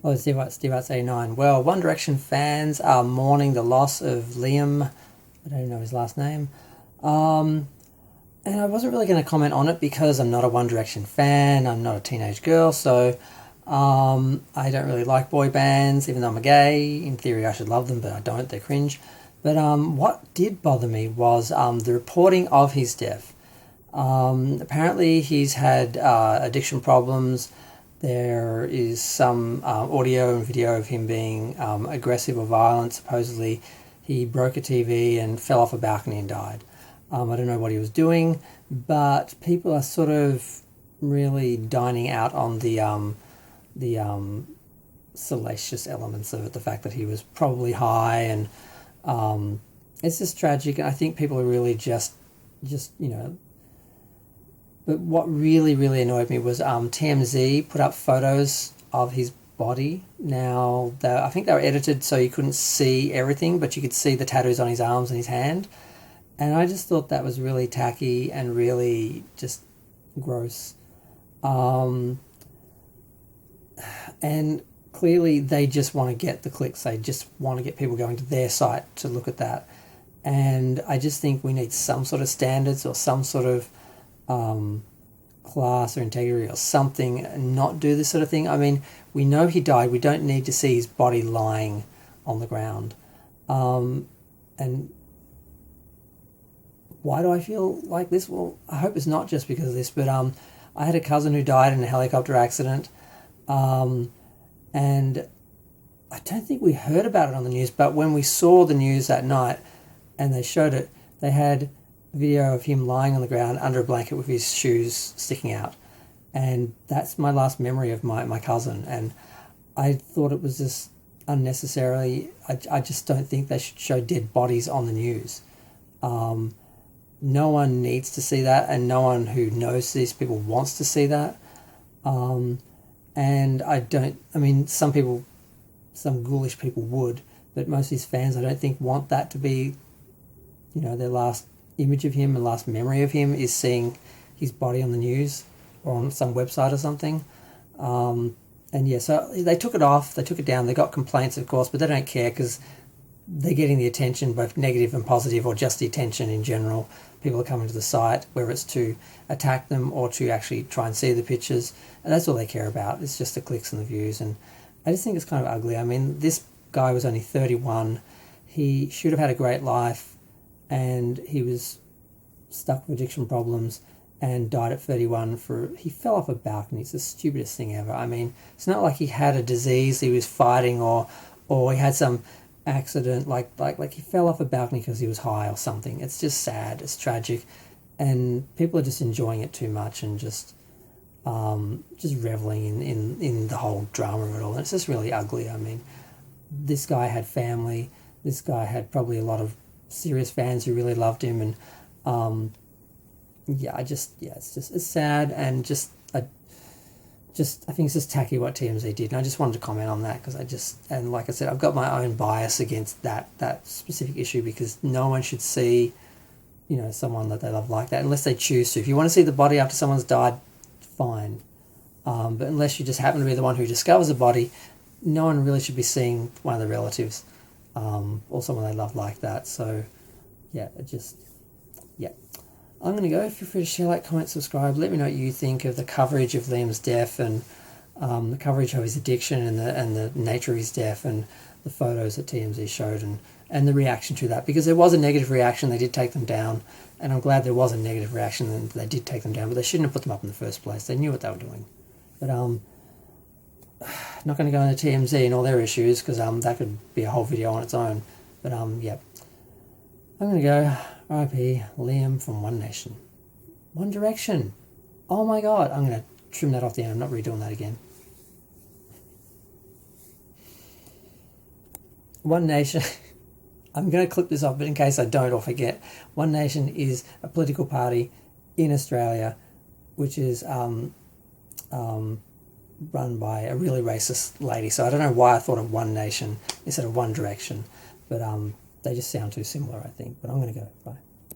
Oh, Steve Arts 89. Well, One Direction fans are mourning the loss of Liam. I don't know his last name. Um, and I wasn't really going to comment on it because I'm not a One Direction fan. I'm not a teenage girl, so I don't really like boy bands, even though I'm a gay. In theory, I should love them, but I don't. They're cringe. But what did bother me was the reporting of his death. Apparently, he's had addiction problems. There is some audio and video of him being aggressive or violent. Supposedly, he broke a TV and fell off a balcony and died. I don't know what he was doing, but people are sort of really dining out on the salacious elements of it. The fact that he was probably high, and it's just tragic. And I think people are really just But what really, really annoyed me was TMZ put up photos of his body. Now, I think they were edited so you couldn't see everything, but you could see the tattoos on his arms and his hand. And I just thought that was really tacky and really just gross. Um, and clearly they just want to get the clicks. They just want to get people going to their site to look at that. And I just think we need some sort of standards or some sort of class or integrity or something, and not do this sort of thing. I mean, we know he died. We don't need to see his body lying on the ground. And why do I feel like this? Well, I hope it's not just because of this, but I had a cousin who died in a helicopter accident, um, and I don't think we heard about it on the news, but when we saw the news that night and they showed it, they had video of him lying on the ground under a blanket with his shoes sticking out. And that's my last memory of my cousin. And I thought it was just unnecessarily, I just don't think they should show dead bodies on the news. No one needs to see that, and no one who knows these people wants to see that. And I mean, some people, some ghoulish people would, but most of these fans I don't think want that to be, their last image of him and last memory of him is seeing his body on the news or on some website or something. And yeah, so they took it off, they took it down, they got complaints, of course, but they don't care because they're getting the attention, both negative and positive, or just the attention in general. People are coming to the site, whether it's to attack them or to actually try and see the pictures, and that's all they care about. It's just the clicks and the views, and I just think it's kind of ugly. I mean, this guy was only 31. He should have had a great life, and he was stuck with addiction problems and died at 31 he fell off a balcony. It's the stupidest thing ever. I mean, it's not like he had a disease he was fighting, or he had some accident like he fell off a balcony because he was high or something. It's just sad, it's tragic, and people are just enjoying it too much and just reveling in the whole drama of it all. And it's just really ugly. I mean, this guy had family, this guy had probably a lot of serious fans who really loved him, and it's sad, and I think it's just tacky what TMZ did, and I just wanted to comment on that because and like I said, I've got my own bias against that specific issue, because no one should see, someone that they love like that unless they choose to. If you want to see the body after someone's died, fine, but unless you just happen to be the one who discovers the body, no one really should be seeing one of the relatives or someone they love like that. So yeah, I'm going to go. Feel free to share, like, comment, subscribe. Let me know what you think of the coverage of Liam's death, and the coverage of his addiction, and the nature of his death, and the photos that TMZ showed, and the reaction to that. Because there was a negative reaction, they did take them down, and I'm glad there was a negative reaction and they did take them down, but they shouldn't have put them up in the first place. They knew what they were doing. But not going to go into TMZ and all their issues, because that could be a whole video on its own. But yeah, I'm going to go. R.I.P. Liam from One Nation. One Direction. Oh my god. I'm going to trim that off the end. I'm not redoing that again. One Nation. I'm going to clip this off, but in case I don't or forget, One Nation is a political party in Australia which is run by a really racist lady. So I don't know why I thought of One Nation instead of One Direction, but they just sound too similar, I think. But I'm going to go. Bye.